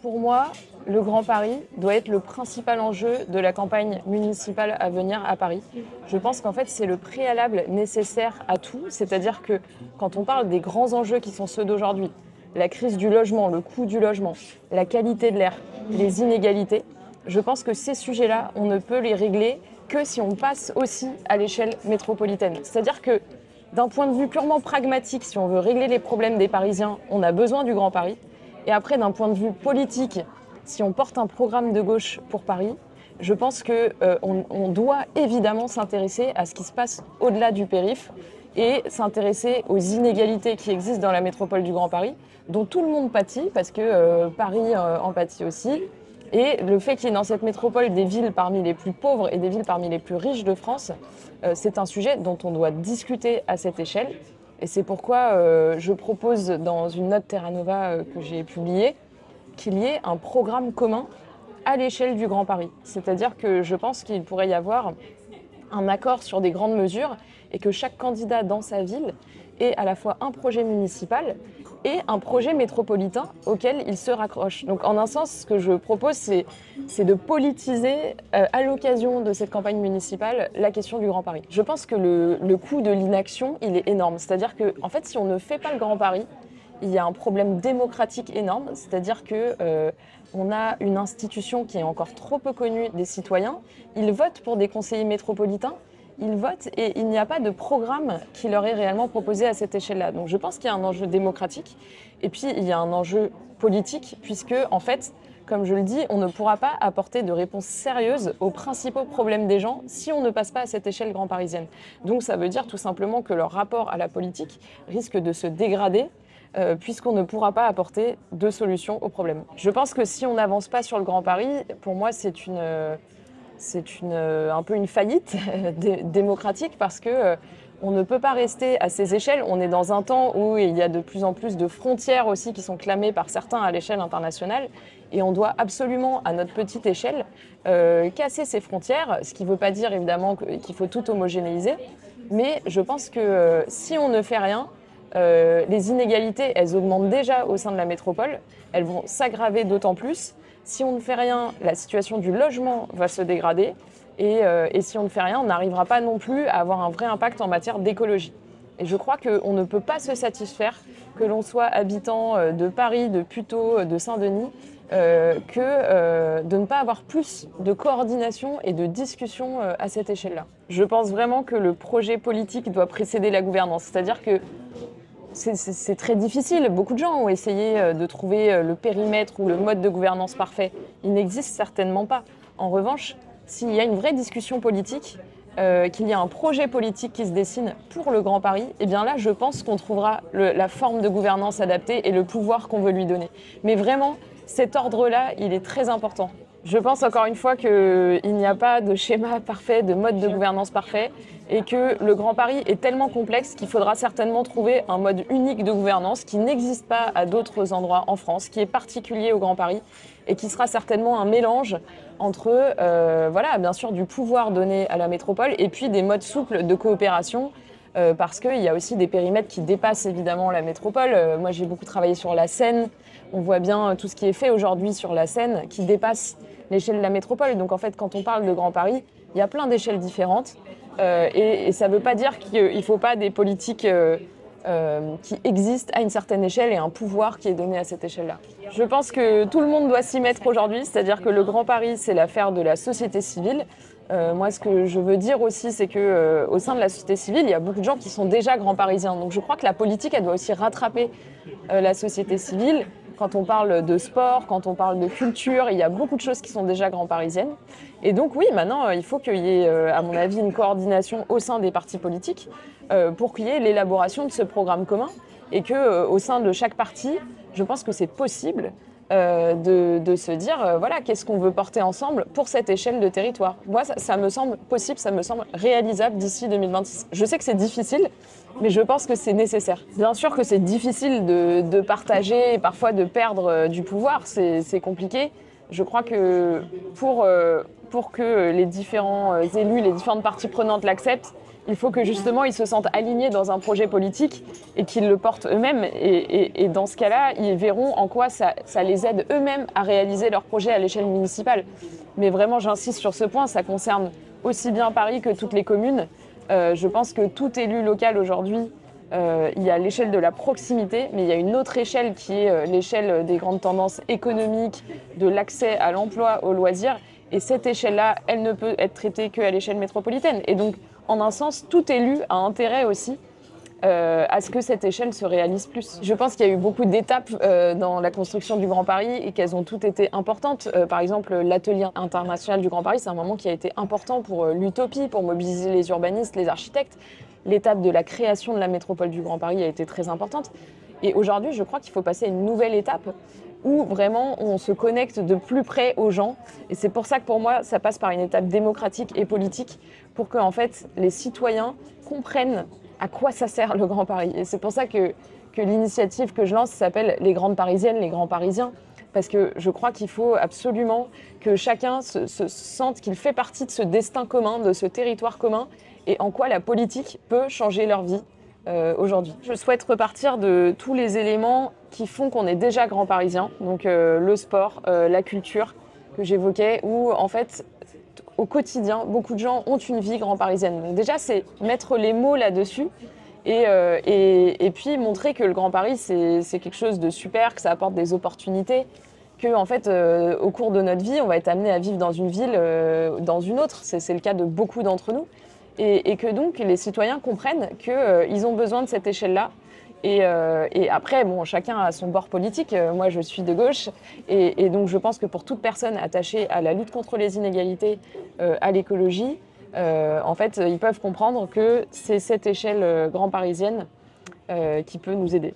Pour moi, le Grand Paris doit être le principal enjeu de la campagne municipale à venir à Paris. Je pense qu'en fait, c'est le préalable nécessaire à tout. C'est-à-dire que quand on parle des grands enjeux qui sont ceux d'aujourd'hui, la crise du logement, le coût du logement, la qualité de l'air, les inégalités, je pense que ces sujets-là, on ne peut les régler que si on passe aussi à l'échelle métropolitaine. C'est-à-dire que d'un point de vue purement pragmatique, si on veut régler les problèmes des Parisiens, on a besoin du Grand Paris. Et après, d'un point de vue politique, si on porte un programme de gauche pour Paris, je pense qu'on doit évidemment s'intéresser à ce qui se passe au-delà du périph' et s'intéresser aux inégalités qui existent dans la métropole du Grand Paris, dont tout le monde pâtit, parce que Paris en pâtit aussi. Et le fait qu'il y ait dans cette métropole des villes parmi les plus pauvres et des villes parmi les plus riches de France, c'est un sujet dont on doit discuter à cette échelle. Et c'est pourquoi je propose dans une note Terra Nova que j'ai publiée qu'il y ait un programme commun à l'échelle du Grand Paris. C'est-à-dire que je pense qu'il pourrait y avoir un accord sur des grandes mesures et que chaque candidat dans sa ville ait à la fois un projet municipal et un projet métropolitain auquel il se raccroche. Donc en un sens, ce que je propose, c'est de politiser à l'occasion de cette campagne municipale la question du Grand Paris. Je pense que le coût de l'inaction, il est énorme. C'est-à-dire que, en fait, si on ne fait pas le Grand Paris, il y a un problème démocratique énorme, c'est-à-dire qu'on a une institution qui est encore trop peu connue des citoyens. Ils votent pour des conseillers métropolitains, ils votent et il n'y a pas de programme qui leur est réellement proposé à cette échelle-là. Donc je pense qu'il y a un enjeu démocratique et puis il y a un enjeu politique puisque, en fait, comme je le dis, on ne pourra pas apporter de réponses sérieuses aux principaux problèmes des gens si on ne passe pas à cette échelle grand parisienne. Donc ça veut dire tout simplement que leur rapport à la politique risque de se dégrader puisqu'on ne pourra pas apporter de solution aux problèmes. Je pense que si on n'avance pas sur le Grand Paris, pour moi, c'est un peu une faillite démocratique parce que on ne peut pas rester à ces échelles. On est dans un temps où il y a de plus en plus de frontières aussi qui sont clamées par certains à l'échelle internationale et on doit absolument, à notre petite échelle, casser ces frontières, ce qui ne veut pas dire évidemment qu'il faut tout homogénéiser, mais je pense que si on ne fait rien, les inégalités, elles augmentent déjà au sein de la métropole, elles vont s'aggraver d'autant plus. Si on ne fait rien, la situation du logement va se dégrader et si on ne fait rien, on n'arrivera pas non plus à avoir un vrai impact en matière d'écologie. Et je crois qu'on ne peut pas se satisfaire, que l'on soit habitant de Paris, de Puteaux, de Saint-Denis, de ne pas avoir plus de coordination et de discussion à cette échelle-là. Je pense vraiment que le projet politique doit précéder la gouvernance, c'est-à-dire que c'est très difficile. Beaucoup de gens ont essayé de trouver le périmètre ou le mode de gouvernance parfait. Il n'existe certainement pas. En revanche, s'il y a une vraie discussion politique, qu'il y a un projet politique qui se dessine pour le Grand Paris, eh bien là, je pense qu'on trouvera la forme de gouvernance adaptée et le pouvoir qu'on veut lui donner. Mais vraiment, cet ordre-là, il est très important. Je pense encore une fois qu'il n'y a pas de schéma parfait, de mode de gouvernance parfait, et que le Grand Paris est tellement complexe qu'il faudra certainement trouver un mode unique de gouvernance qui n'existe pas à d'autres endroits en France, qui est particulier au Grand Paris, et qui sera certainement un mélange entre, bien sûr, du pouvoir donné à la métropole, et puis des modes souples de coopération, parce qu'il y a aussi des périmètres qui dépassent évidemment la métropole. Moi, j'ai beaucoup travaillé sur la Seine. On voit bien tout ce qui est fait aujourd'hui sur la Seine qui dépasse l'échelle de la métropole. Donc en fait, quand on parle de Grand Paris, il y a plein d'échelles différentes. Et ça ne veut pas dire qu'il ne faut pas des politiques qui existent à une certaine échelle et un pouvoir qui est donné à cette échelle-là. Je pense que tout le monde doit s'y mettre aujourd'hui, c'est-à-dire que le Grand Paris, c'est l'affaire de la société civile. Moi, ce que je veux dire aussi, c'est qu'au sein de la société civile, il y a beaucoup de gens qui sont déjà grands parisiens. Donc je crois que la politique, elle doit aussi rattraper la société civile. Quand on parle de sport, quand on parle de culture, il y a beaucoup de choses qui sont déjà grands parisiennes. Et donc oui, maintenant, il faut qu'il y ait, à mon avis, une coordination au sein des partis politiques pour qu'il y ait l'élaboration de ce programme commun et qu'au sein de chaque parti, je pense que c'est possible de se dire, voilà, qu'est-ce qu'on veut porter ensemble pour cette échelle de territoire. Moi, ça me semble possible, ça me semble réalisable d'ici 2026. Je sais que c'est difficile, mais je pense que c'est nécessaire. Bien sûr que c'est difficile de partager et parfois de perdre du pouvoir, c'est compliqué. Je crois que pour que les différents élus, les différentes parties prenantes l'acceptent, il faut que justement ils se sentent alignés dans un projet politique et qu'ils le portent eux-mêmes. Et dans ce cas-là, ils verront en quoi ça les aide eux-mêmes à réaliser leur projet à l'échelle municipale. Mais vraiment, j'insiste sur ce point, ça concerne aussi bien Paris que toutes les communes. Je pense que tout élu local aujourd'hui, il y a l'échelle de la proximité, mais il y a une autre échelle qui est l'échelle des grandes tendances économiques, de l'accès à l'emploi, aux loisirs. Et cette échelle-là, elle ne peut être traitée qu'à l'échelle métropolitaine. Et donc, en un sens, tout élu a intérêt aussi à ce que cette échelle se réalise plus. Je pense qu'il y a eu beaucoup d'étapes dans la construction du Grand Paris et qu'elles ont toutes été importantes. Par exemple, l'atelier international du Grand Paris, c'est un moment qui a été important pour l'utopie, pour mobiliser les urbanistes, les architectes. L'étape de la création de la métropole du Grand Paris a été très importante. Et aujourd'hui, je crois qu'il faut passer à une nouvelle étape où vraiment on se connecte de plus près aux gens. Et c'est pour ça que pour moi, ça passe par une étape démocratique et politique pour que en fait, les citoyens comprennent à quoi ça sert le Grand Paris. Et c'est pour ça que l'initiative que je lance s'appelle Les Grandes Parisiennes, les Grands Parisiens. Parce que je crois qu'il faut absolument que chacun se sente qu'il fait partie de ce destin commun, de ce territoire commun, et en quoi la politique peut changer leur vie aujourd'hui. Je souhaite repartir de tous les éléments qui font qu'on est déjà Grand Parisien, donc le sport, la culture que j'évoquais, où en fait, au quotidien, beaucoup de gens ont une vie grand parisienne. Donc déjà, c'est mettre les mots là-dessus et puis montrer que le Grand Paris, c'est quelque chose de super, que ça apporte des opportunités, que en fait, au cours de notre vie, on va être amené à vivre dans une ville, dans une autre. C'est le cas de beaucoup d'entre nous. Et que donc les citoyens comprennent qu'ils ont besoin de cette échelle-là. Et après, bon, chacun a son bord politique. Moi, je suis de gauche. Et donc, je pense que pour toute personne attachée à la lutte contre les inégalités, à l'écologie, en fait, ils peuvent comprendre que c'est cette échelle grand parisienne qui peut nous aider.